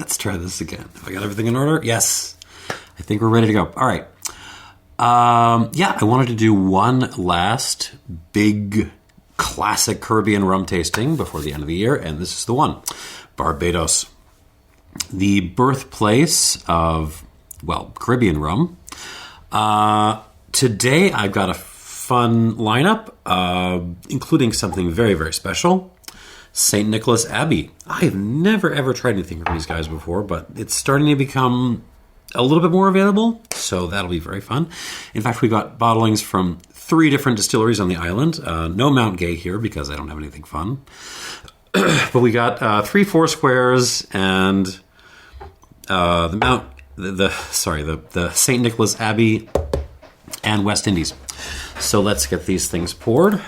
Let's try this again. Have I got everything in order? Yes. I think we're ready to go. All right. I wanted to do one last big classic Caribbean rum tasting before the end of the year, and this is the one. Barbados. The birthplace of, Caribbean rum. Today I've got a fun lineup, including something very, very special. St. Nicholas Abbey. I have never, ever tried anything from these guys before, but it's starting to become a little bit more available, so that'll be very fun. In fact, we got bottlings from 3 different distilleries on the island. No Mount Gay here because I don't have anything fun. But we got 3 Foursquares and the St. Nicholas Abbey and West Indies. So let's get these things poured.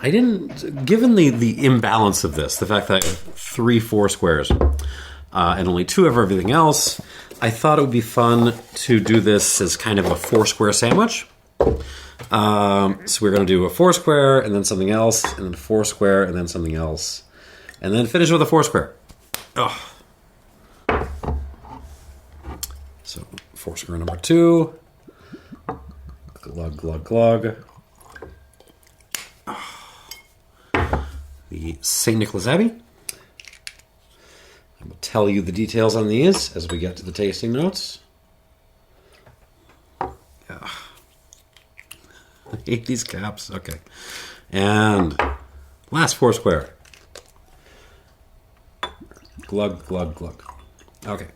Given the imbalance of this, the fact that I have 3 Foursquares and only 2 of everything else, I thought it would be fun to do this as kind of a Foursquare sandwich. So we're going to do a Foursquare and then something else, and then a Foursquare and then something else, and then finish with a Foursquare. Oh. So Foursquare number 2. Glug, glug, glug. The St. Nicholas Abbey. I will tell you the details on these as we get to the tasting notes. I hate these caps. Okay. And last Foursquare. Glug, glug, glug. Okay.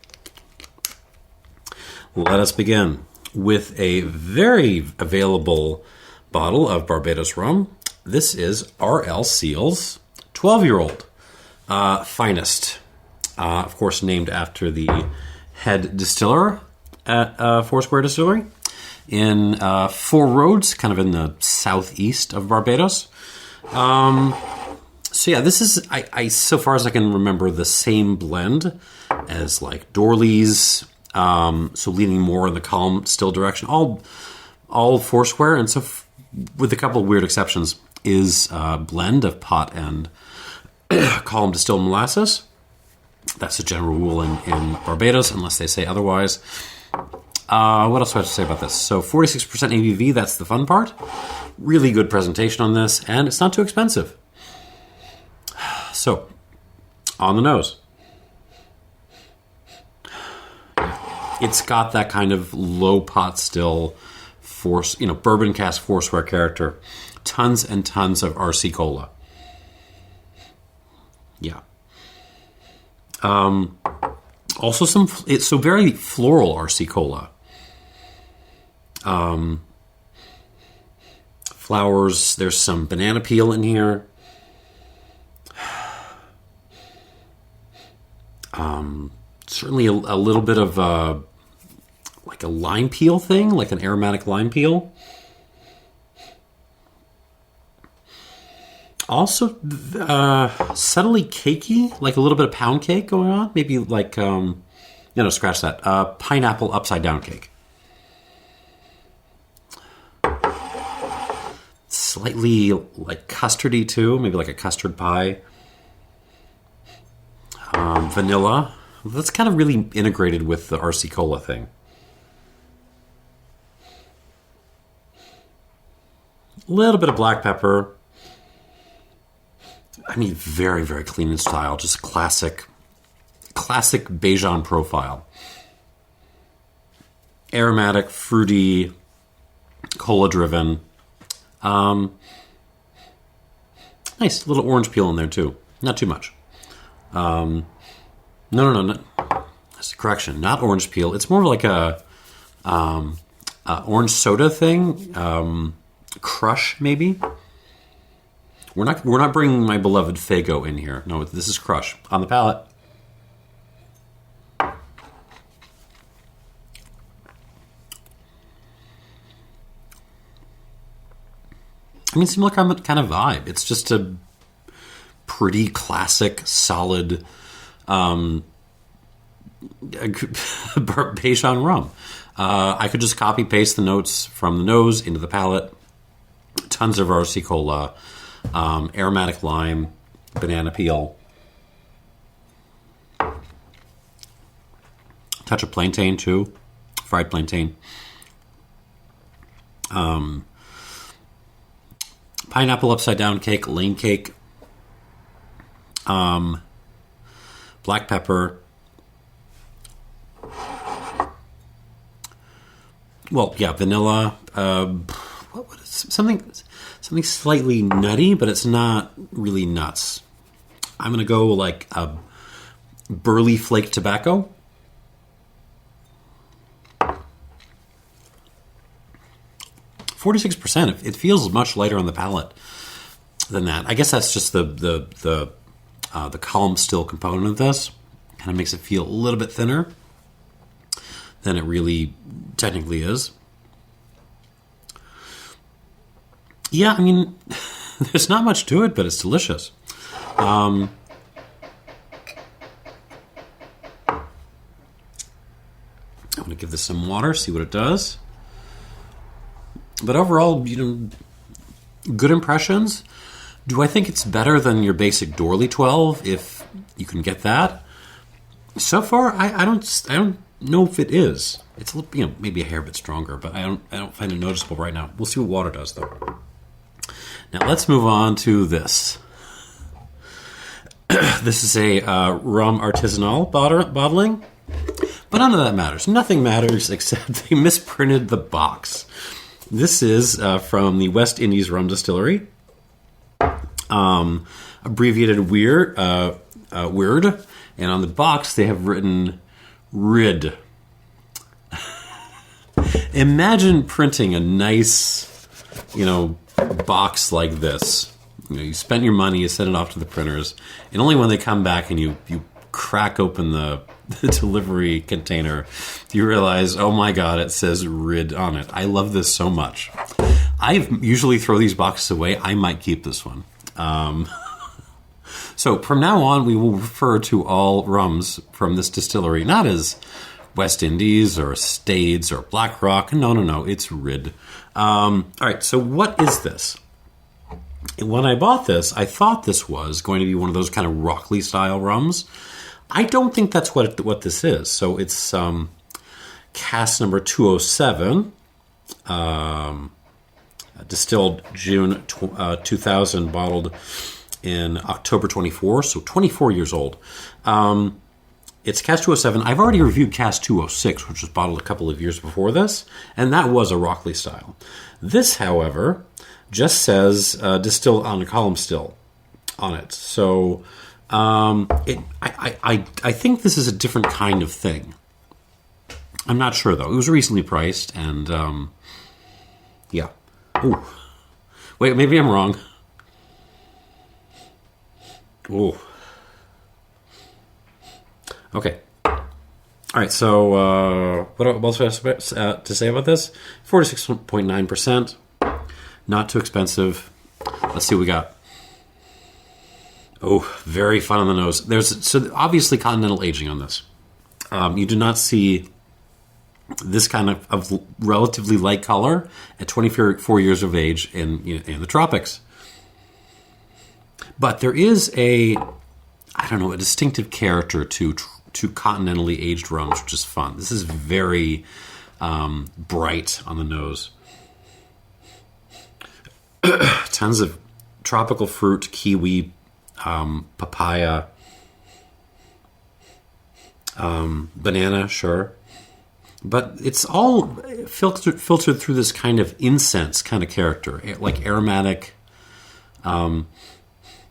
Let us begin with a very available bottle of Barbados rum. This is R.L. Seale's 12-year-old finest. Of course, named after the head distiller at Foursquare Distillery in Four Roads, kind of in the southeast of Barbados. This is, I so far as I can remember, the same blend as like Dorley's, so leaning more in the column-distilled direction. All Foursquare, and so with a couple of weird exceptions, is a blend of pot and column-distilled molasses. That's a general rule in Barbados, unless they say otherwise. What else do I have to say about this? So 46% ABV, that's the fun part. Really good presentation on this, and it's not too expensive. So, on the nose. It's got that kind of low pot still, bourbon cask Foursquare character. Tons and tons of RC Cola. Yeah. Also it's very floral RC Cola. Flowers, there's some banana peel in here. Certainly a little bit of like a lime peel thing, like an aromatic lime peel. Also, subtly cakey, like a little bit of pound cake going on. Maybe like, scratch that. Pineapple upside down cake. Slightly like custardy too, maybe like a custard pie. Vanilla. That's kind of really integrated with the RC Cola thing. A little bit of black pepper. I mean, very, very clean in style. Just classic Bajan profile. Aromatic, fruity, cola-driven. Nice little orange peel in there, too. Not too much. No. That's a correction. Not orange peel. It's more like a orange soda thing. Crush, maybe. We're not bringing my beloved Faygo in here. No, this is Crush on the palate. I mean, similar kind of vibe. It's just a pretty classic, solid Bajan rum. I could just copy paste the notes from the nose into the palate. Tons of RC Cola. aromatic lime, banana peel, touch of plantain too, fried plantain. Pineapple upside down cake, lane cake, black pepper. Well, yeah, vanilla. What is something slightly nutty, but it's not really nuts. I'm gonna go like a burley flake tobacco. 46%. It feels much lighter on the palate than that. I guess that's just the column still component of this. Kind of makes it feel a little bit thinner than it really technically is. Yeah, I mean, there's not much to it, but it's delicious. I'm going to give this some water, see what it does. But overall, good impressions. Do I think it's better than your basic Dorley 12 if you can get that? So far, I don't know if it is. It's maybe a hair bit stronger, but I don't find it noticeable right now. We'll see what water does though. Now let's move on to this. This is a Rum Artesanal bottling, but none of that matters. Nothing matters except they misprinted the box. This is from the West Indies Rum Distillery, abbreviated WIRD, and on the box they have written WRID. Imagine printing a nice, box like this. You spent your money, you send it off to the printers, and only when they come back and you crack open the delivery container, you realize, oh my god, it says WRID on it. I love this so much. I usually throw these boxes away. I might keep this one. So from now on, we will refer to all rums from this distillery not as West Indies or Stades or Black Rock. No, it's WRID. All right, so what is this? When I bought this, I thought this was going to be one of those kind of Rockley style rums. I don't think that's what this is. So it's cask number 207, distilled June 2000, bottled in October 24, so 24 years old. It's cask 207. I've already reviewed cask 206, which was bottled a couple of years before this, and that was a Rockley style. This, however, just says distilled on a column still on it. So I think this is a different kind of thing. I'm not sure though. It was recently priced, and yeah. Ooh, wait, maybe I'm wrong. Ooh. Okay. All right. So what else do I have to say about this? 46.9%. Not too expensive. Let's see what we got. Oh, very fun on the nose. There's obviously continental aging on this. You do not see this kind of relatively light color at 24 years of age in the tropics. But there is a distinctive character to continentally aged rums, which is fun. This is very bright on the nose. Tons of tropical fruit, kiwi, papaya, banana, sure. But it's all filtered through this kind of incense kind of character, like aromatic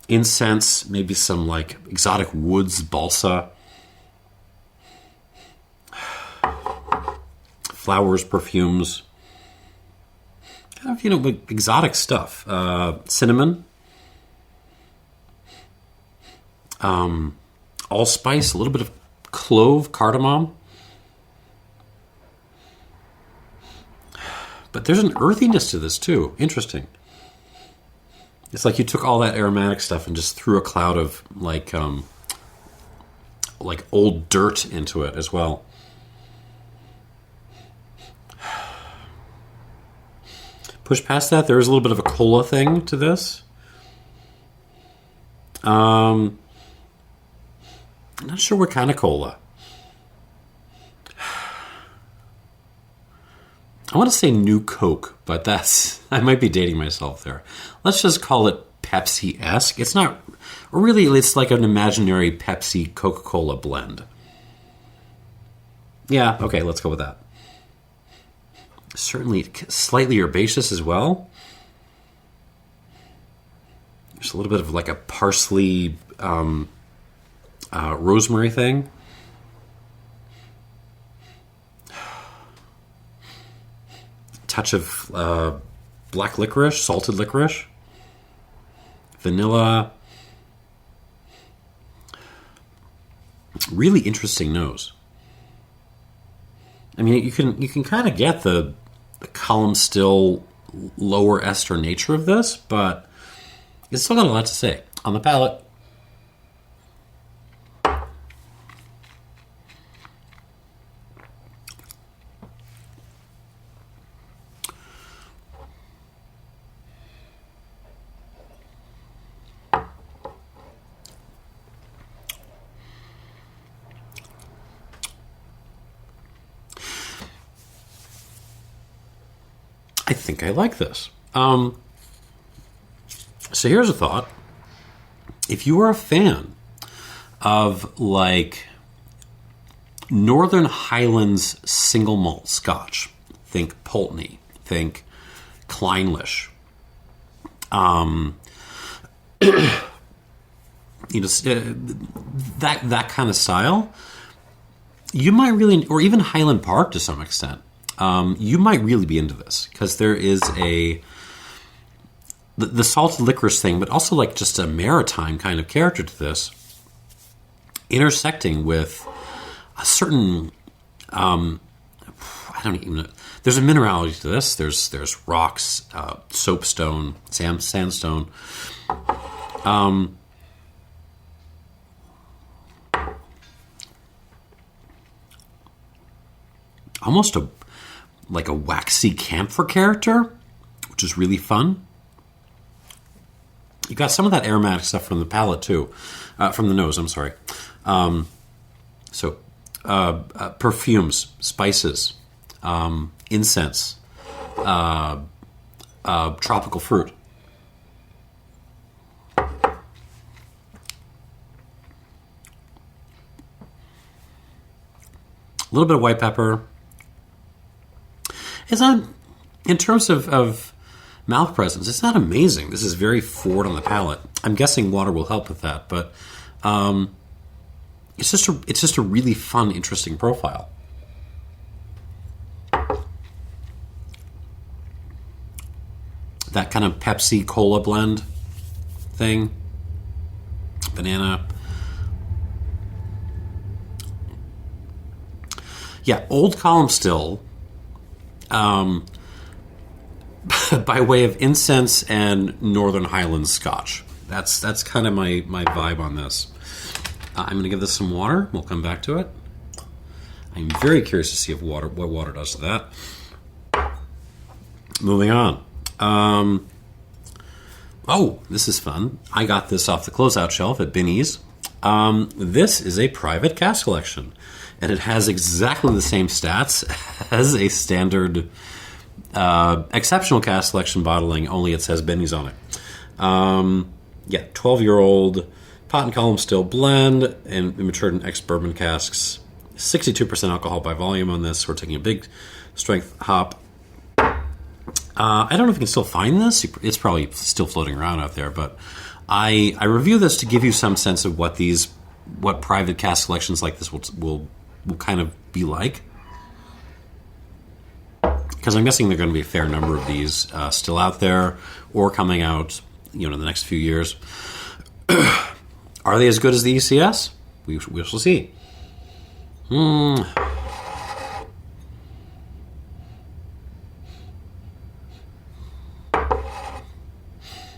incense, maybe some like exotic woods, balsa, flowers, perfumes, kind of, exotic stuff. Cinnamon, allspice, a little bit of clove, cardamom. But there's an earthiness to this too. Interesting. It's like you took all that aromatic stuff and just threw a cloud of like old dirt into it as well. Push past that, there is a little bit of a cola thing to this. I'm not sure what kind of cola. I want to say New Coke, but I might be dating myself there. Let's just call it Pepsi-esque. It's not really, it's like an imaginary Pepsi Coca-Cola blend. Yeah, okay, let's go with that. Certainly slightly herbaceous as well. There's a little bit of like a parsley, rosemary thing. Touch of black licorice, salted licorice, vanilla. Really interesting nose. I mean, you can kind of get the column-still lower ester nature of this, but it's still got a lot to say on the palate. I think I like this. So here's a thought. If you are a fan of like Northern Highlands single malt Scotch, think Pulteney, think Clynelish, that kind of style, you might really, or even Highland Park to some extent, you might really be into this because there is the salted licorice thing, but also like just a maritime kind of character to this, intersecting with a certain, I don't even know. There's a minerality to this. There's rocks, soapstone, sandstone. Almost like a waxy camphor character, which is really fun. You got some of that aromatic stuff from the palate too, from the nose. I'm sorry. Perfumes, spices, incense, tropical fruit. A little bit of white pepper. It's not, in terms of mouth presence, it's not amazing. This is very forward on the palate. I'm guessing water will help with that, but it's just a really fun, interesting profile. That kind of Pepsi cola blend thing, banana. Yeah, old column still. By way of incense and Northern Highlands Scotch. That's kind of my vibe on this. I'm going to give this some water. We'll come back to it. I'm very curious to see what water does to that. Moving on. This is fun. I got this off the closeout shelf at Binnies. This is a private cask collection, and it has exactly the same stats as a standard exceptional cask selection bottling, only it says Binnies on it. 12-year-old pot and column still blend and matured in ex-bourbon casks. 62% alcohol by volume on this. We're taking a big strength hop. I don't know if you can still find this. It's probably still floating around out there, but I review this to give you some sense of what private cask selections like this will kind of be like. Because I'm guessing there are going to be a fair number of these still out there or coming out, in the next few years. Are they as good as the ECS? We shall see.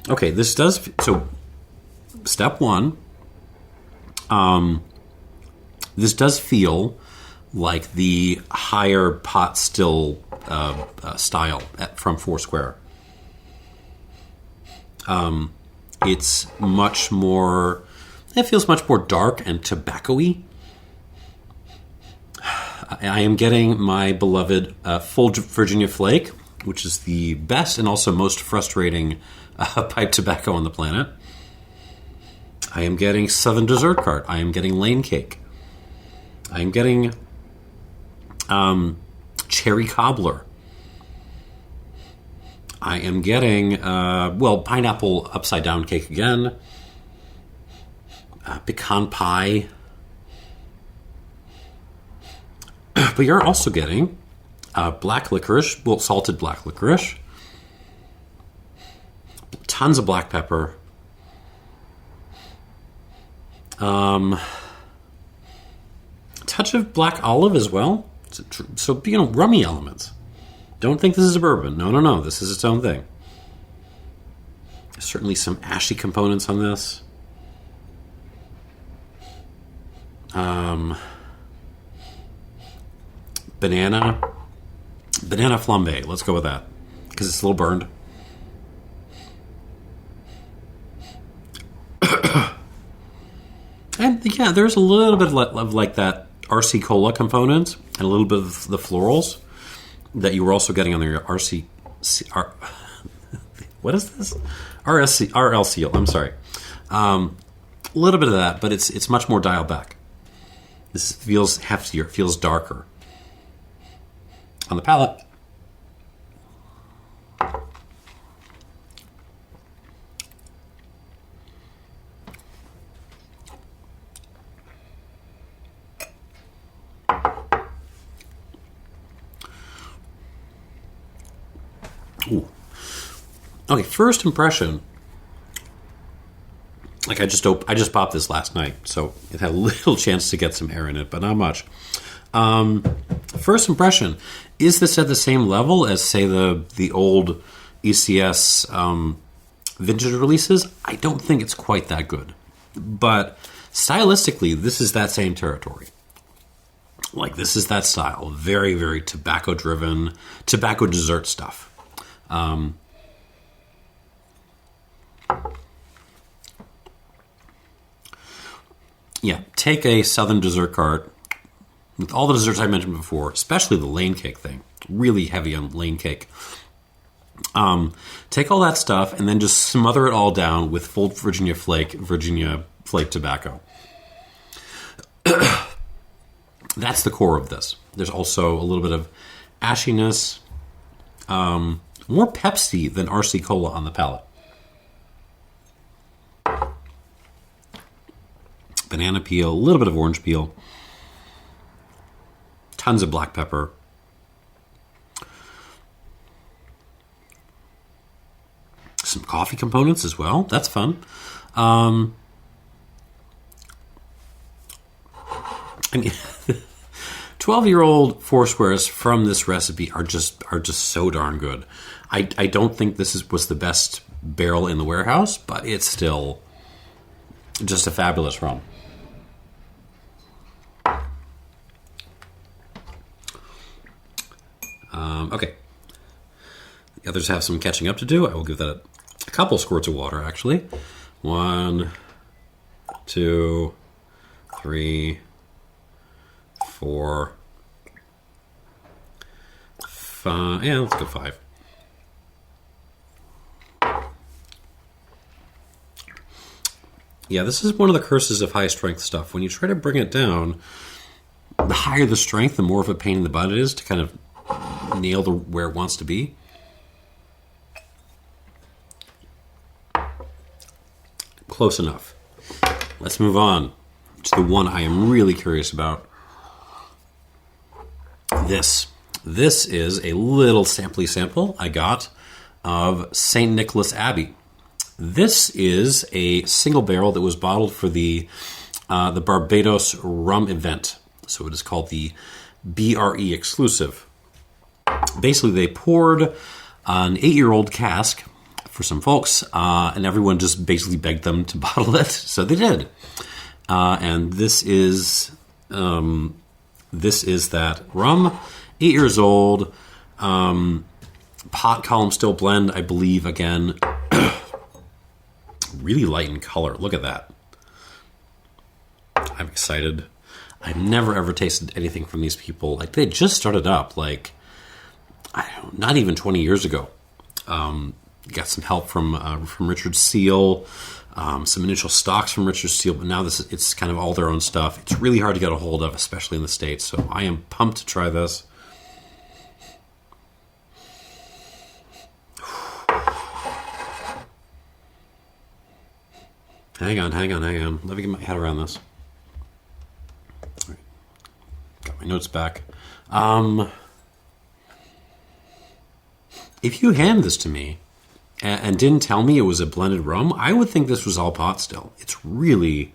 Okay, this does... So, step one, this does feel like the higher pot still style from Foursquare. It's much more, it feels much more dark and tobacco-y. I am getting my beloved Full Virginia Flake, which is the best and also most frustrating pipe tobacco on the planet. I am getting Southern Dessert Cart. I am getting Lane Cake. I am getting Cherry Cobbler. I am getting, pineapple upside down cake again. Pecan pie. But you're also getting black licorice, salted black licorice. Tons of black pepper. Touch of black olive as well. So, rummy elements. Don't think this is a bourbon. No. This is its own thing. There's certainly some ashy components on this. Banana flambe. Let's go with that because it's a little burned. And yeah, there's a little bit of like that RC Cola component and a little bit of the florals that you were also getting on your what is this? RL Seale. I'm sorry. A little bit of that, but it's much more dialed back. This feels heftier. It feels darker on the palate. Ooh. Okay, first impression. Like I just popped this last night, so it had a little chance to get some air in it, but not much. First impression: is this at the same level as, say, the old ECS vintage releases? I don't think it's quite that good, but stylistically, this is that same territory. Like this is that style, very, very tobacco-driven, tobacco dessert stuff. Yeah, take a Southern Dessert Cart with all the desserts I mentioned before, especially the Lane Cake thing. Really heavy on Lane Cake. Take all that stuff and then just smother it all down with full Virginia Flake tobacco. That's the core of this. There's also a little bit of ashiness, more Pepsi than RC Cola on the palate. Banana peel, a little bit of orange peel, tons of black pepper. Some coffee components as well. That's fun. I mean, 12-year-old Foursquares from this recipe are just so darn good. I don't think this was the best barrel in the warehouse, but it's still just a fabulous rum. Okay. The others have some catching up to do. I will give that a couple squirts of water, actually. 1, 2, 3, 4, 5. Yeah, let's go 5. Yeah, this is one of the curses of high strength stuff. When you try to bring it down, the higher the strength, the more of a pain in the butt it is to kind of nail where it wants to be. Close enough. Let's move on to the one I am really curious about. This is a little sample I got of St. Nicholas Abbey. This is a single barrel that was bottled for the Barbados Rum Event. So it is called the BRE Exclusive. Basically, they poured an 8-year-old cask for some folks, and everyone just basically begged them to bottle it. So they did. And this is that rum, 8 years old, pot column still blend, I believe, again. really light in color. Look at that. I'm excited. I've never ever tasted anything from these people. Like, they just started up, like, I don't know, not even 20 years ago. Got some help from Richard Seale, some initial stocks from Richard Seale, but now it's kind of all their own stuff. It's really hard to get a hold of, especially in the States. So I am pumped to try this. Hang on. Let me get my head around this. All right. Got my notes back. If you hand this to me and didn't tell me it was a blended rum, I would think this was all pot still. It's really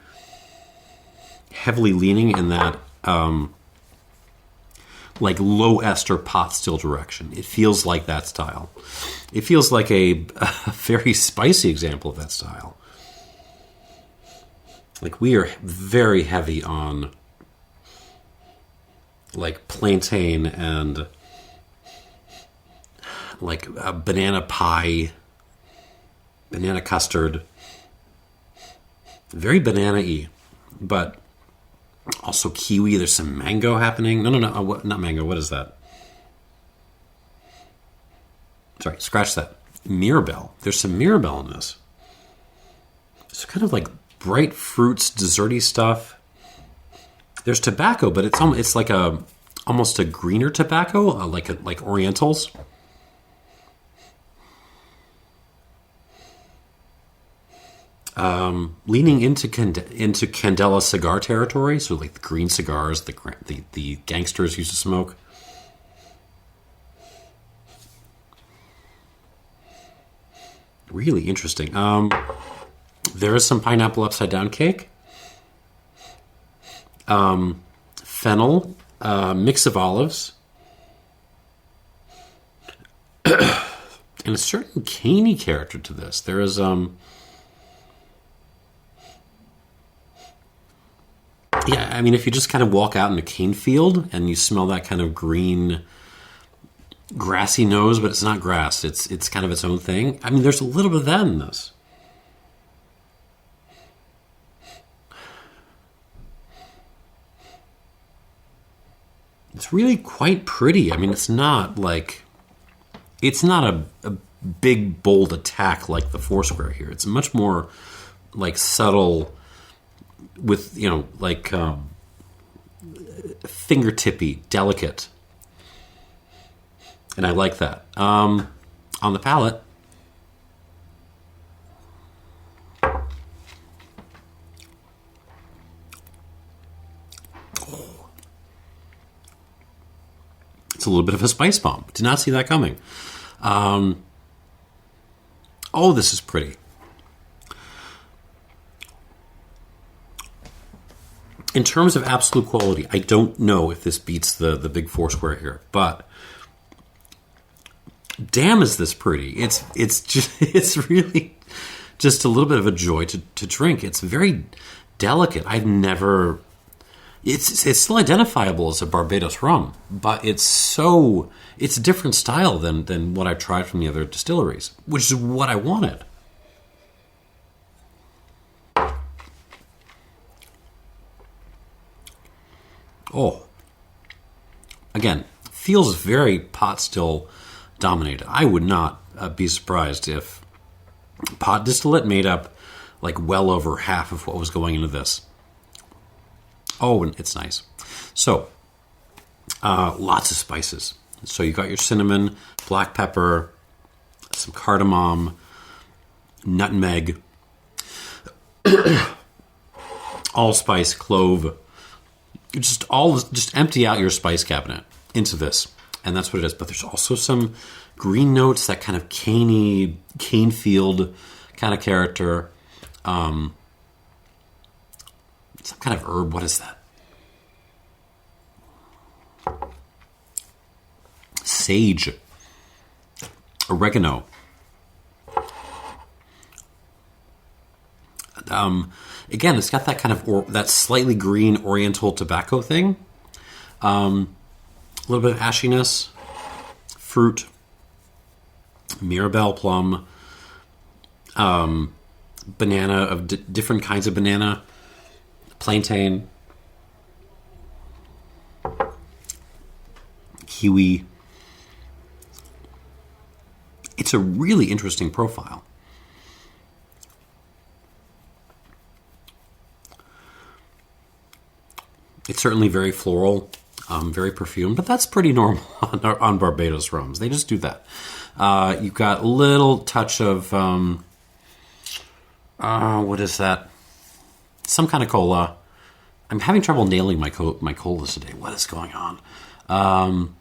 heavily leaning in that like low ester pot still direction. It feels like that style. It feels like a very spicy example of that style. Like, we are very heavy on like plantain and like banana pie, banana custard. Very banana-y, but also kiwi. There's some mango happening. No, not mango. What is that? Sorry, scratch that. Mirabelle. There's some Mirabelle in this. It's kind of like bright fruits, desserty stuff. There's tobacco, but it's like almost a greener tobacco, like Orientals. Leaning into Candela cigar territory, so like the green cigars the gangsters used to smoke. Really interesting. There is some pineapple upside down cake. Fennel, mix of olives, and a certain caney character to this. There is yeah, I mean, if you just kind of walk out in a cane field and you smell that kind of green, grassy nose, but it's not grass. It's kind of its own thing. I mean, there's a little bit of that in this. It's really quite pretty. I mean, it's not a big, bold attack like the Foursquare here. It's much more like subtle with, like fingertippy, delicate. And I like that. On the palate, it's a little bit of a spice bomb. Did not see that coming. Oh, this is pretty. In terms of absolute quality, I don't know if this beats the big Foursquare here, but damn, is this pretty. It's really just a little bit of a joy to drink. It's very delicate. It's still identifiable as a Barbados rum, but it's a different style than what I've tried from the other distilleries, which is what I wanted. Oh, again, feels very pot still dominated. I would not be surprised if pot distillate made up like well over half of what was going into this. Oh, and it's nice. So, lots of spices. So you got your cinnamon, black pepper, some cardamom, nutmeg, allspice, clove. Just empty out your spice cabinet into this, and that's what it is. But there's also some green notes, that kind of cane field kind of character. Some kind of herb. What is that? Sage, oregano. Again, it's got that kind of that slightly green Oriental tobacco thing. A little bit of ashiness, fruit, Mirabelle plum, banana, of different kinds of banana, plantain, kiwi. It's a really interesting profile. It's certainly very floral, very perfumed, but that's pretty normal on Barbados rums. They just do that. You've got a little touch of, what is that? Some kind of cola. I'm having trouble nailing my colas today. What is going on?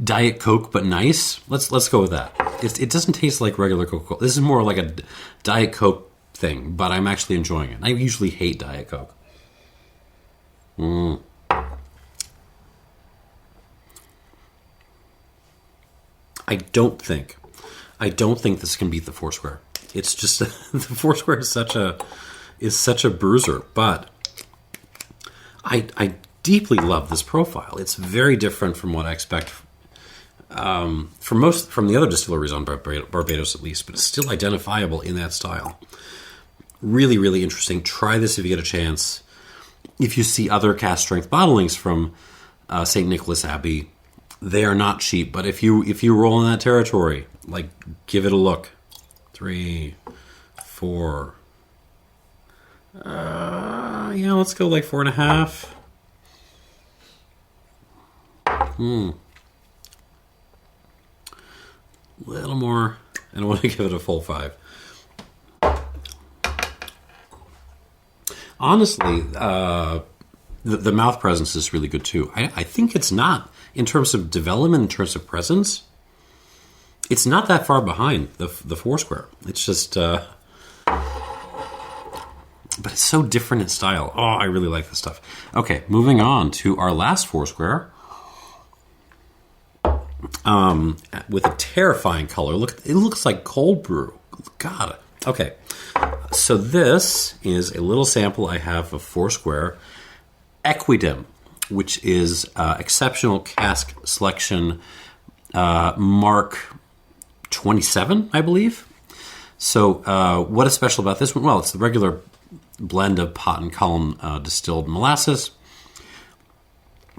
Diet Coke, but nice. Let's go with that. It doesn't taste like regular Coca-Cola. This is more like a Diet Coke thing, but I'm actually enjoying it. I usually hate Diet Coke. I don't think this can beat the Foursquare. It's just the Foursquare is such a bruiser, but I deeply love this profile. It's very different from what I expect from the other distilleries on Barbados, at least, but it's still identifiable in that style. Really, really interesting. Try this if you get a chance. If you see other cask strength bottlings from St. Nicholas Abbey, they are not cheap. But if you roll in that territory, like, give it a look. 3, 4. Let's go like 4.5. A little more. I don't want to give it a full 5. Honestly, the mouth presence is really good too. I think it's not, in terms of development, in terms of presence, it's not that far behind the Foursquare. It's just, but it's so different in style. Oh, I really like this stuff. Okay, moving on to our last Foursquare. With a terrifying color. Look, it looks like cold brew. God. Okay. So this is a little sample I have of Foursquare Equidem, which is exceptional cask selection, Mark 27, I believe. So what is special about this one? Well, it's the regular blend of pot and column distilled molasses.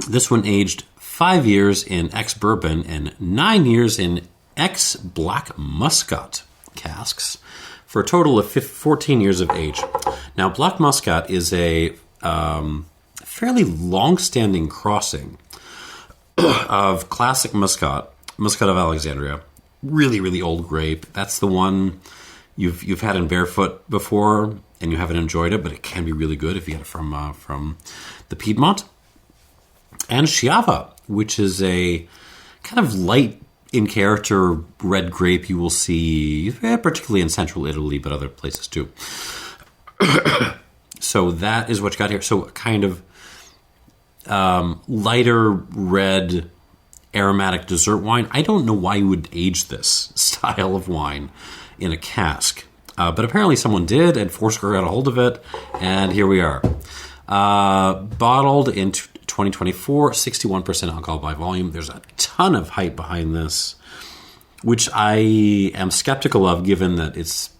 This one aged 5 years in ex-bourbon and 9 years in ex-black muscat casks for a total of 14 years of age. Now, black muscat is a fairly long-standing crossing of classic muscat of Alexandria. Really, really old grape. That's the one you've had in Barefoot before, and you haven't enjoyed it, but it can be really good if you get it from the Piedmont. And Chiava, which is a kind of light in character red grape you will see, particularly in central Italy, but other places too. So that is what you got here. So kind of lighter red aromatic dessert wine. I don't know why you would age this style of wine in a cask, but apparently someone did, and Foursquare got a hold of it, and here we are. Bottled in 2024, 61% alcohol by volume. There's a ton of hype behind this, which I am skeptical of, given that it's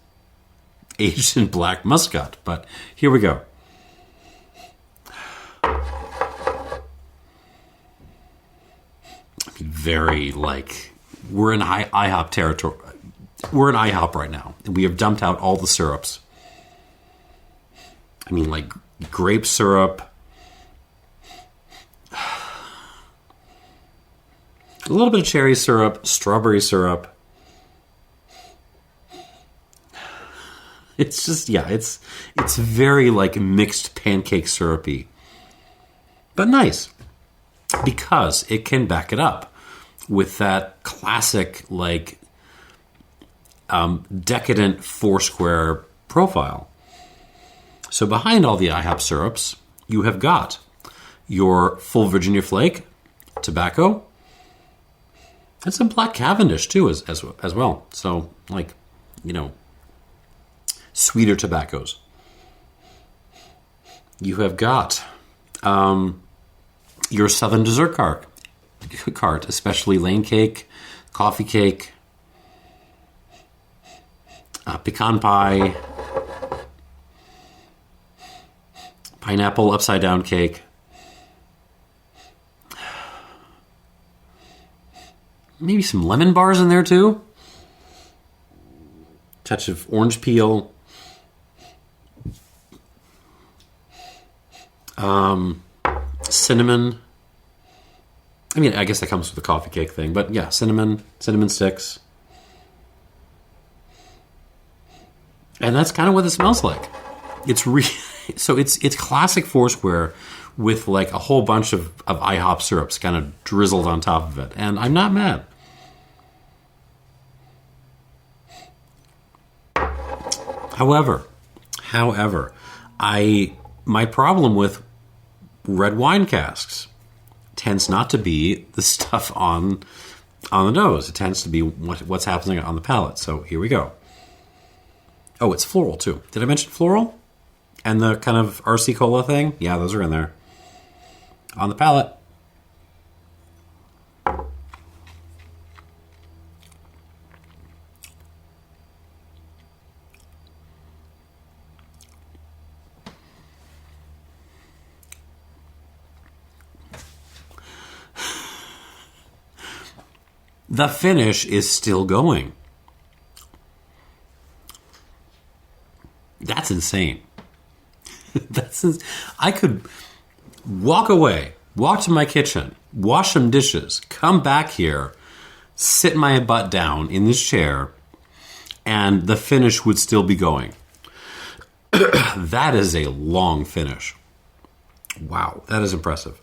aged in black muscat. But here we go. Very, we're in IHOP territory. We're in IHOP right now. We have dumped out all the syrups. I mean, grape syrup, a little bit of cherry syrup, strawberry syrup. It's just, it's very mixed pancake syrupy, but nice because it can back it up with that classic decadent Foursquare profile. So behind all the IHOP syrups, you have got your full Virginia flake tobacco, and some black Cavendish too, as well. So sweeter tobaccos. You have got your southern dessert cart, especially lane cake, coffee cake, pecan pie, pineapple upside down cake. Maybe some lemon bars in there too. Touch of orange peel. Cinnamon. I mean, I guess that comes with the coffee cake thing, but yeah, cinnamon sticks. And that's kind of what it smells like. It's so it's classic Foursquare with like a whole bunch of IHOP syrups kind of drizzled on top of it. And I'm not mad. However, my problem with red wine casks tends not to be the stuff on the nose. It tends to be what's happening on the palate. So here we go. Oh, it's floral too. Did I mention floral? And the kind of RC Cola thing? Yeah, those are in there. On the palate. The finish is still going. That's insane. I could walk away, walk to my kitchen, wash some dishes, come back here, sit my butt down in this chair, and the finish would still be going. That is a long finish. Wow, that is impressive.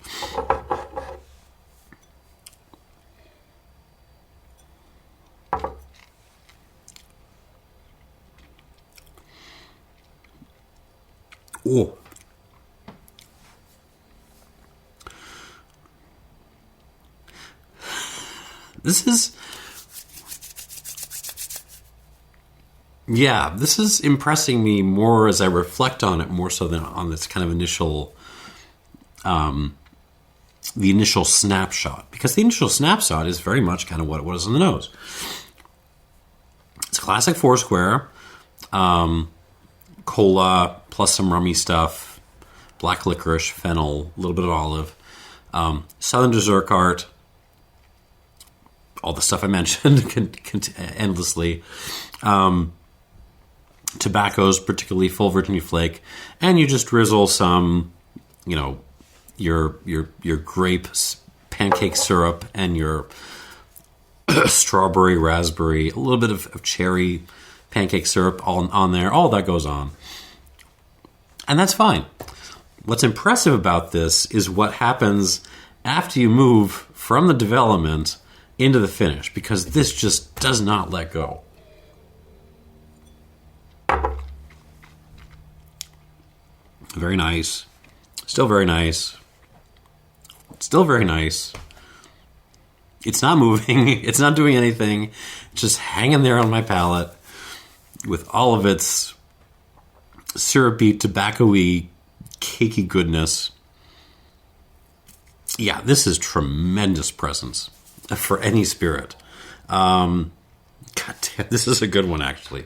Oh. This is impressing me more as I reflect on it, more so than on this kind of initial, the initial snapshot. Because the initial snapshot is very much kind of what it was on the nose. It's classic Foursquare, cola plus some rummy stuff, black licorice, fennel, a little bit of olive, Southern dessert cart, all the stuff I mentioned endlessly, tobaccos, particularly full Virginia flake, and you just drizzle some, your grape pancake syrup and your strawberry, raspberry, a little bit of cherry pancake syrup all on there. All that goes on. And that's fine. What's impressive about this is what happens after you move from the development into the finish, because this just does not let go. Very nice. Still very nice. Still very nice. It's not moving. It's not doing anything. It's just hanging there on my palate with all of its syrupy, tobacco-y, cakey goodness. Yeah, this is tremendous presence for any spirit. God damn, this is a good one, actually.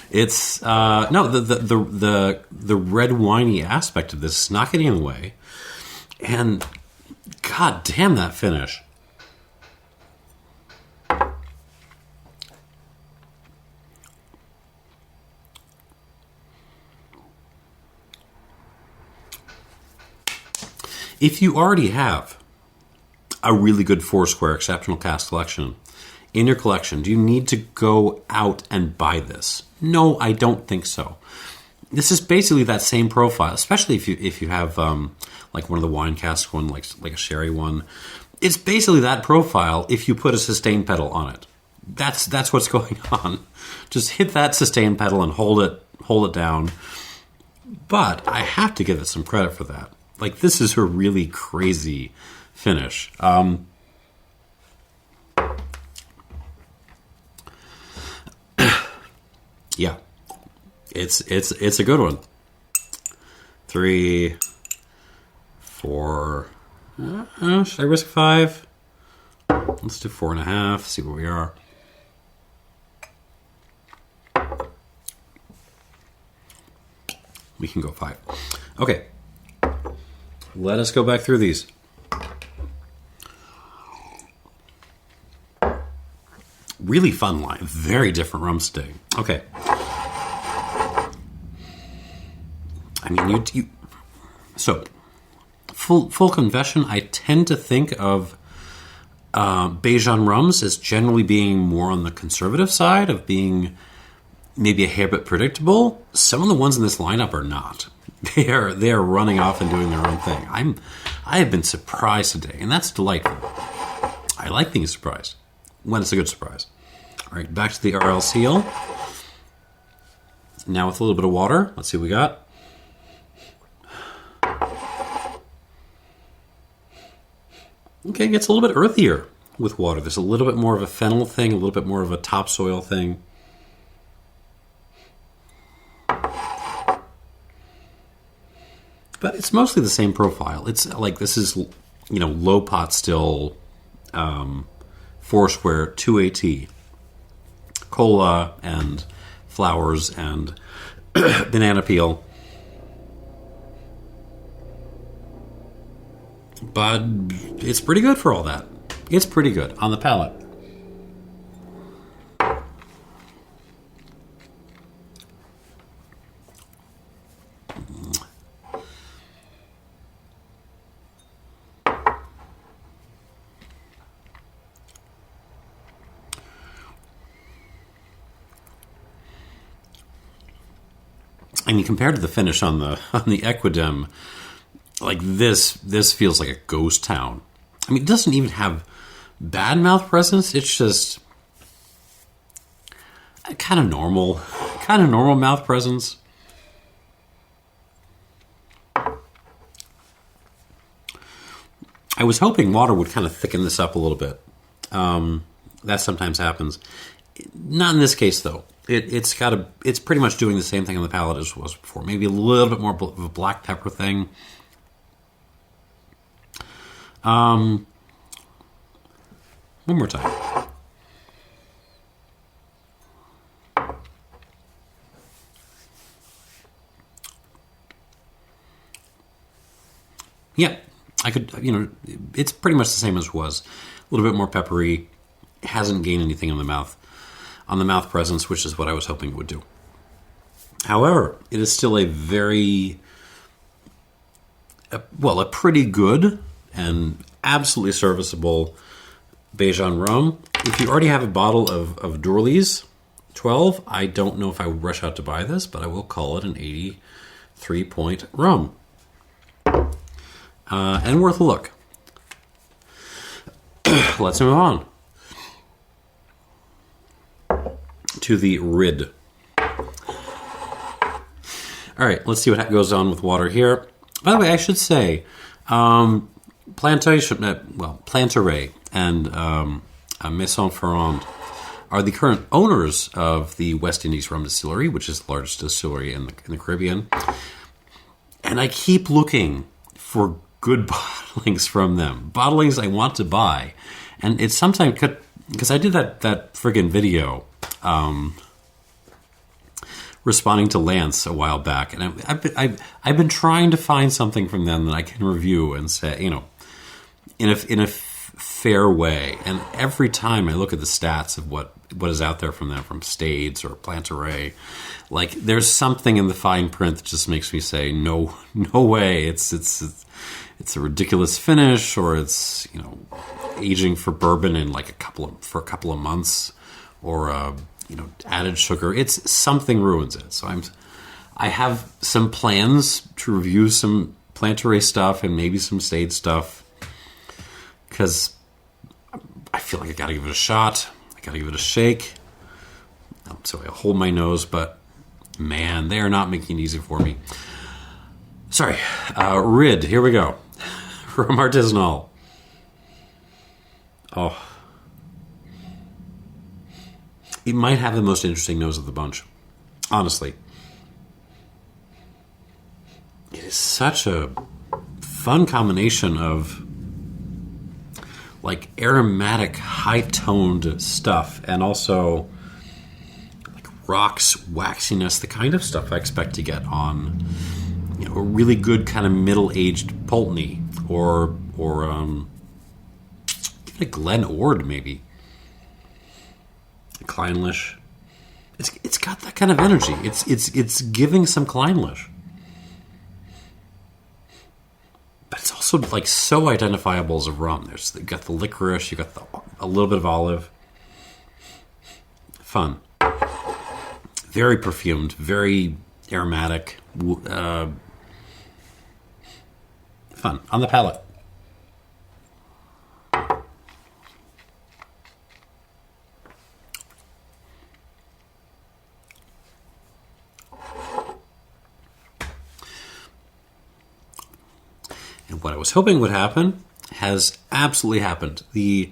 It's the red winey aspect of this is not getting in the way, and god damn that finish. If you already have a really good Foursquare exceptional cask selection in your collection, do you need to go out and buy this? No, I don't think so. This is basically that same profile, especially if you have like one of the wine cask one, like a sherry one. It's basically that profile if you put a sustain pedal on it. That's what's going on. Just hit that sustain pedal and hold it down. But I have to give it some credit for that. Like, this is a really crazy finish. Yeah, it's a good one. 3, 4. Should I risk 5? Let's do 4.5. See where we are. We can go 5. Okay. Let us go back through these. Really fun line. Very different rums today. Okay. I mean, so, full confession, I tend to think of Bajan rums as generally being more on the conservative side, of being maybe a hair bit predictable. Some of the ones in this lineup are not. They are running off and doing their own thing. I have been surprised today, and that's delightful. I like being surprised when it's a good surprise. All right, back to the RL Seale. Now with a little bit of water. Let's see what we got. Okay, it gets a little bit earthier with water. There's a little bit more of a fennel thing, a little bit more of a topsoil thing. But it's mostly the same profile. It's like, this is, low pot still Foursquare 2AT. Cola and flowers and banana peel. But it's pretty good for all that. It's pretty good on the palate. I mean, compared to the finish on the Equidem, like this feels like a ghost town. I mean, it doesn't even have bad mouth presence. It's just kind of normal mouth presence. I was hoping water would kind of thicken this up a little bit. That sometimes happens. Not in this case, though. It's pretty much doing the same thing on the palate as it was before. Maybe a little bit more of a black pepper thing. One more time. Yeah, I could, it's pretty much the same as it was. A little bit more peppery. It hasn't gained anything in the mouth. On the mouth presence, which is what I was hoping it would do. However, it is still a pretty good and absolutely serviceable Bajan rum. If you already have a bottle of D'Orly's 12, I don't know if I would rush out to buy this, but I will call it an 83-point rum. And worth a look. Let's move on to the WRID. All right, let's see what goes on with water here. By the way, I should say, Plantaret and Maison Ferrand are the current owners of the West Indies Rum Distillery, which is the largest distillery in the Caribbean. And I keep looking for good bottlings from them. Bottlings I want to buy. And it's sometimes, because I did that friggin' video responding to Lance a while back, and I've been trying to find something from them that I can review and say, in a fair way. And every time I look at the stats of what is out there from them, from Stades or Plantaret, like there's something in the fine print that just makes me say, no way. It's a ridiculous finish, or it's aging for bourbon in like a couple of months, or added sugar. It's something ruins it. So I have some plans to review some Plantaret stuff and maybe some Stade stuff, because I feel like I got to give it a shot. I got to give it a shake. So I hold my nose, but man, they are not making it easy for me. Sorry, WRID. Here we go. Rum Artesanal. Oh. It might have the most interesting nose of the bunch. Honestly. It is such a fun combination of like aromatic, high-toned stuff, and also like rocks, waxiness, the kind of stuff I expect to get on, you know, a really good kind of middle-aged Pulteney or even a Glen Ord maybe. Clynelish. It's got that kind of energy. It's giving some Clynelish. But it's also like so identifiable as a rum. You've got the licorice, you've got a little bit of olive. Fun. Very perfumed, very aromatic. Fun. On the palate. And what I was hoping would happen has absolutely happened. The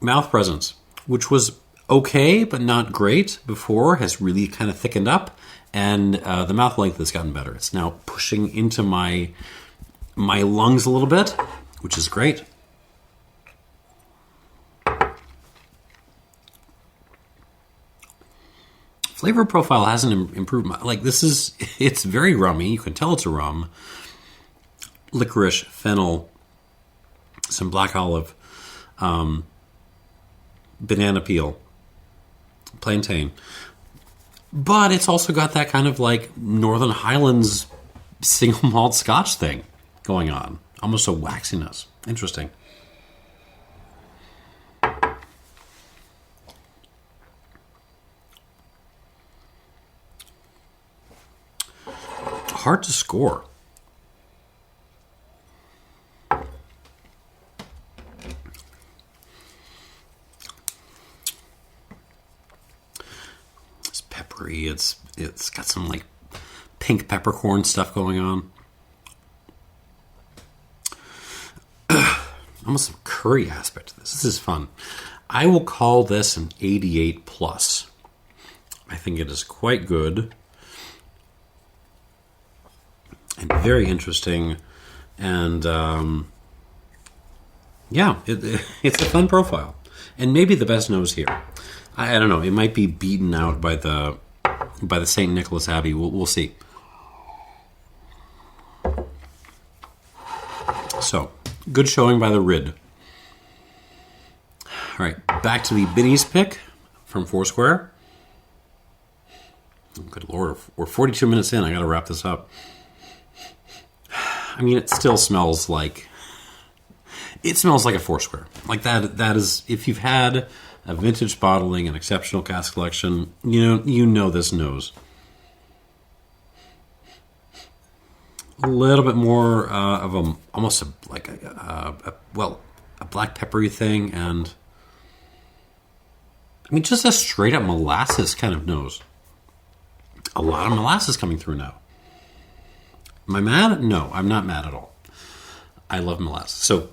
mouth presence, which was okay but not great before, has really kind of thickened up, and the mouth length has gotten better. It's now pushing into my lungs a little bit, which is great. Flavor profile hasn't improved. Like, it's very rummy. You can tell it's a rum. Licorice, fennel, some black olive, banana peel, plantain. But it's also got that kind of like Northern Highlands single malt Scotch thing going on. Almost a waxiness. Interesting. Hard to score. Peppery. It's got some like pink peppercorn stuff going on. Almost some curry aspect to this. This is fun. I will call this an 88 plus. I think it is quite good and very interesting, and yeah, it's a fun profile, and maybe the best nose here. I don't know. It might be beaten out by the St. Nicholas Abbey. We'll see. So, good showing by the WRID. All right, back to the Binnies pick from Foursquare. Oh, good Lord, we're 42 minutes in. I got to wrap this up. I mean, it still smells like... It smells like a Foursquare. Like that is... If you've had a vintage bottling, an exceptional cask collection, you know this nose. A little bit more of almost a black peppery thing, and I mean just a straight up molasses kind of nose. A lot of molasses coming through now. Am I mad? No, I'm not mad at all. I love molasses. So,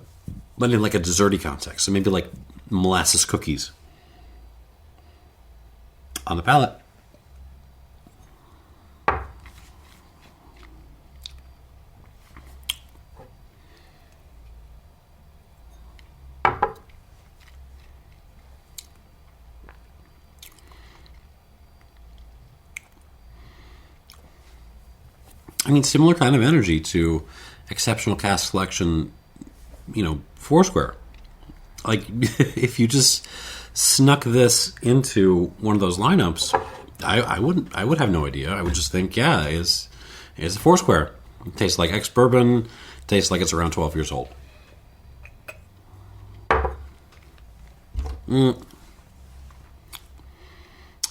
but in like a desserty context, so maybe like molasses cookies. On the palate. I mean, similar kind of energy to exceptional cask selection, Foursquare. Like, if you just snuck this into one of those lineups, I would have no idea. I would just think, yeah, it's a Foursquare. It tastes like ex-bourbon, tastes like it's around 12 years old.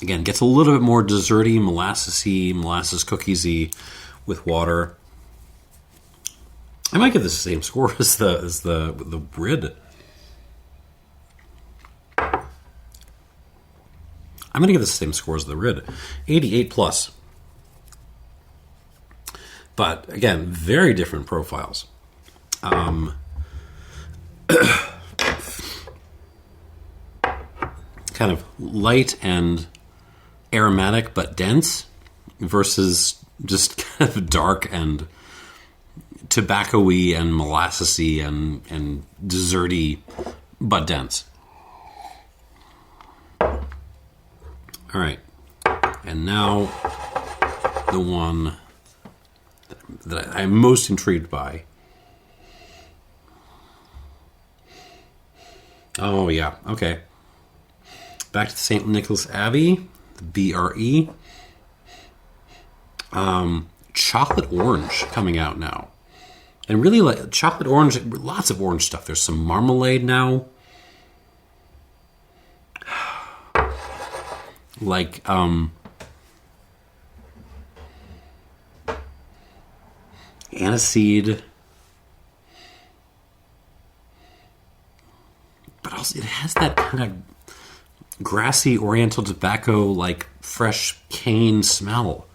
Again, gets a little bit more desserty, molassesy, molasses cookiesy with water. I might give this the same score as the WRID. I'm going to give this the same score as the WRID. 88 plus. But again, very different profiles. Kind of light and aromatic but dense versus just kind of dark and tobacco-y and molassesy and desserty but dense. All right. And now the one that I'm most intrigued by. Oh, yeah. Okay. Back to the St. Nicholas Abbey, the BRE. Chocolate orange coming out now. And really, like chocolate orange, lots of orange stuff. There's some marmalade now. Like, aniseed. But also, it has that kind of grassy oriental tobacco, like fresh cane smell.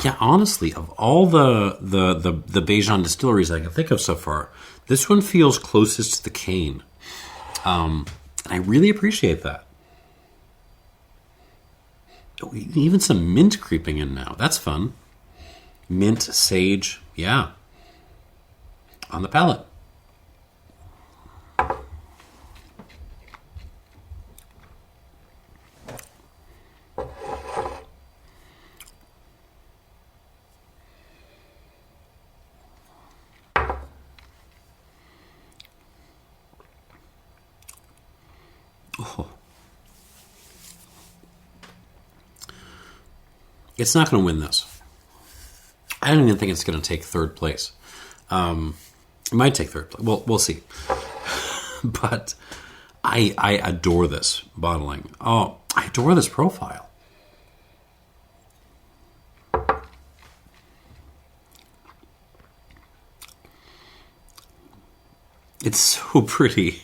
Yeah, honestly, of all the Beijan distilleries I can think of so far, this one feels closest to the cane. And I really appreciate that. Oh, even some mint creeping in now. That's fun. Mint, sage, yeah. On the palate. Oh. It's not going to win this. I don't even think it's going to take third place. It might take third place. Well, we'll see. But I adore this bottling. Oh, I adore this profile. It's so pretty.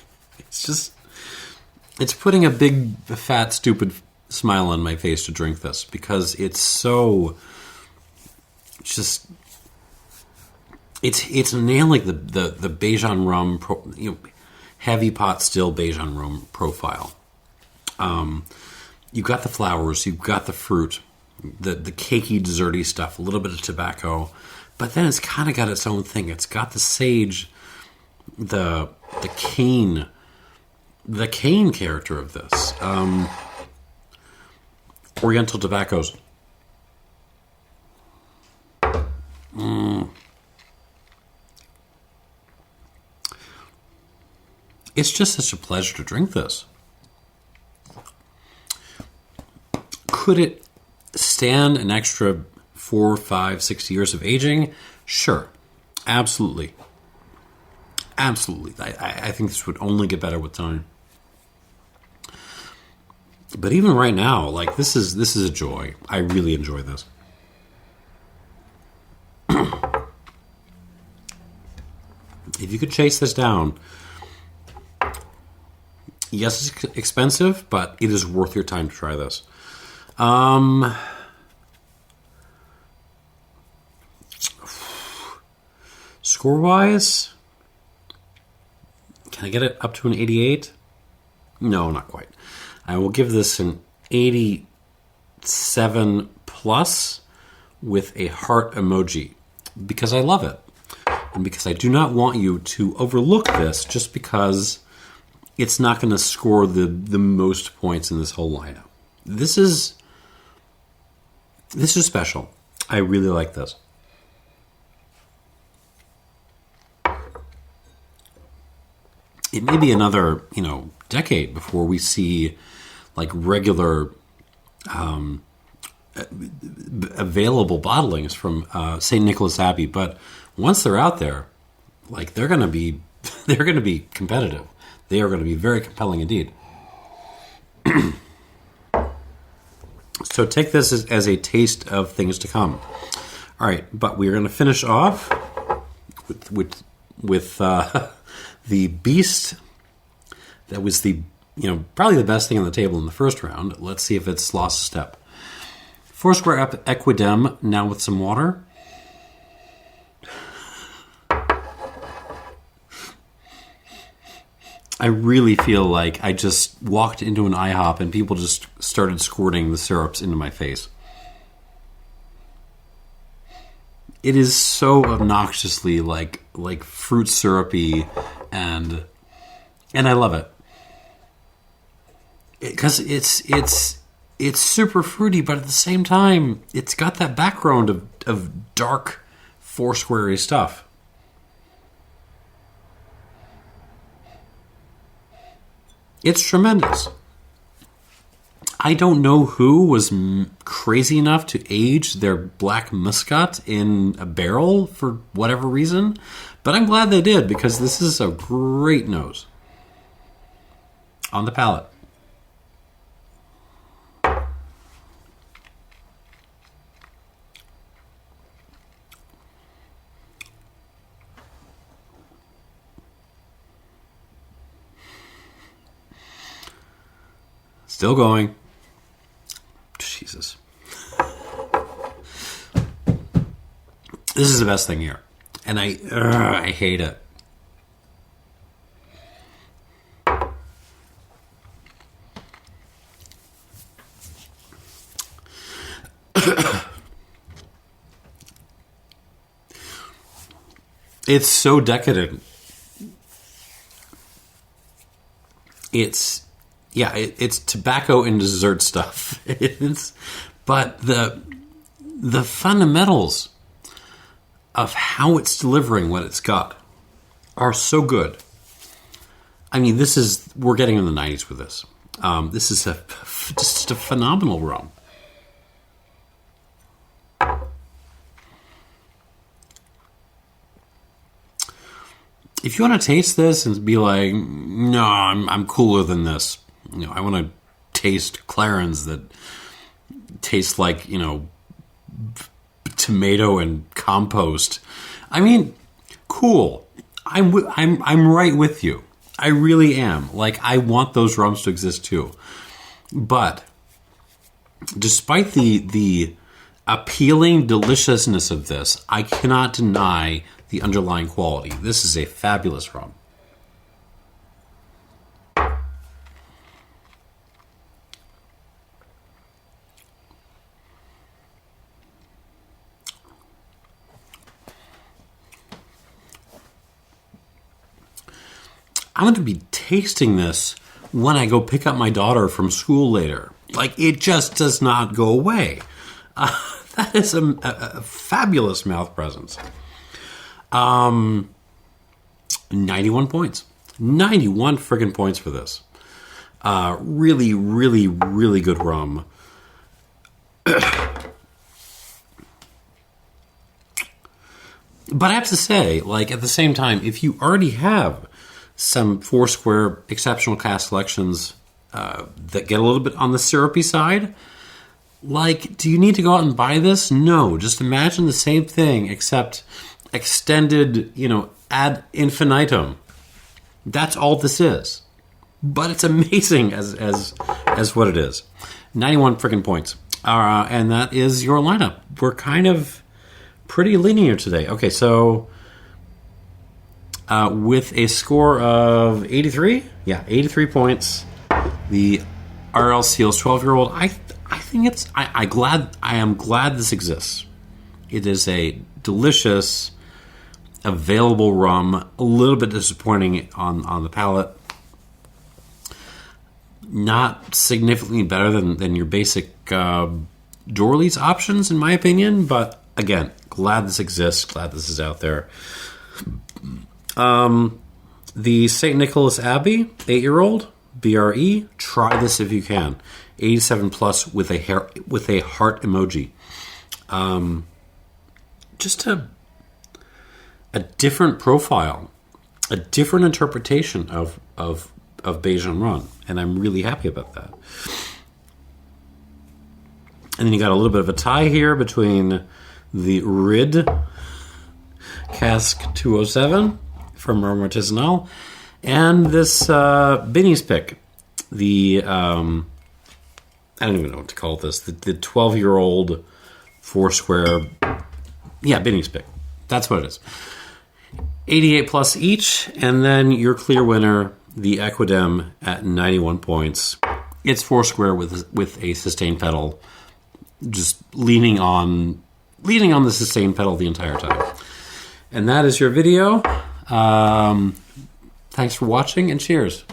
It's putting a big, fat, stupid smile on my face to drink this because it's so just. It's nailing the Beijan rum, heavy pot still Beijan rum profile. You've got the flowers, you've got the fruit, the cakey, desserty stuff, a little bit of tobacco, but then it's kind of got its own thing. It's got the sage, the cane. The cane character of this. Oriental tobaccos. It's just such a pleasure to drink this. Could it stand an extra 4, 5, 6 years of aging? Sure. Absolutely. Absolutely. I think this would only get better with time. But even right now, like this is a joy. I really enjoy this. If you could chase this down, yes, it's expensive, but it is worth your time to try this. Score-wise, can I get it up to an 88? No, not quite. I will give this an 87 plus with a heart emoji because I love it. And because I do not want you to overlook this just because it's not going to score the most points in this whole lineup. This is special. I really like this. It may be another, decade before we see like regular available bottlings from St. Nicholas Abbey, but once they're out there, like they're going to be competitive. They are going to be very compelling indeed. So take this as a taste of things to come. All right, but we're going to finish off with the beast that was probably the best thing on the table in the first round. Let's see if it's lost a step. Foursquare Equidem, now with some water. I really feel like I just walked into an IHOP and people just started squirting the syrups into my face. It is so obnoxiously like fruit syrupy and I love it. because it's super fruity, but at the same time, it's got that background of dark Foursquare-y stuff. It's tremendous. I don't know who was crazy enough to age their black muscat in a barrel for whatever reason, but I'm glad they did, because this is a great nose on the palate. Still going. Jesus. This is the best thing here. And I hate it. It's so decadent. It's tobacco and dessert stuff. But the fundamentals of how it's delivering what it's got are so good. I mean, we're getting in the 90s with this. This is just a phenomenal rum. If you want to taste this and be like, no, I'm cooler than this. You know, I want to taste Clarins that taste like, you know, tomato and compost. I mean, cool. I'm right with you. I really am. Like, I want those rums to exist too. But despite the appealing deliciousness of this, I cannot deny the underlying quality. This is a fabulous rum. I'm going to be tasting this when I go pick up my daughter from school later. Like, it just does not go away. That is a fabulous mouth presence. 91 points. 91 friggin' points for this. Really, really, really good rum. But I have to say, like, at the same time, if you already have some Foursquare exceptional cask selections that get a little bit on the syrupy side, like, do you need to go out and buy this? No, just imagine the same thing, except extended, you know, ad infinitum. That's all this is. But it's amazing as what it is. 91 freaking points. And that is your lineup. We're kind of pretty linear today. Okay, so with a score of 83, 83 points, the RL Seale's 12-year-old. I think it's. I am glad this exists. It is a delicious, available rum. A little bit disappointing on the palate. Not significantly better than your basic Dorley's options, in my opinion. But again, glad this exists. Glad this is out there. The St. Nicholas Abbey 8-year-old BRE. Try this if you can. 87 plus with a heart emoji. Just a different profile, a different interpretation of Bajan rum, and I'm really happy about that. And then you got a little bit of a tie here between the WRID Cask 207 from Rum Artesanal and this Binny's pick. The I don't even know what to call this. The 12-year-old Foursquare. Yeah, Binny's pick. That's what it is. 88 plus each, and then your clear winner, the Equidem, at 91 points. It's Foursquare with a sustained pedal, just leaning on the sustained pedal the entire time. And that is your video. Thanks for watching, and cheers.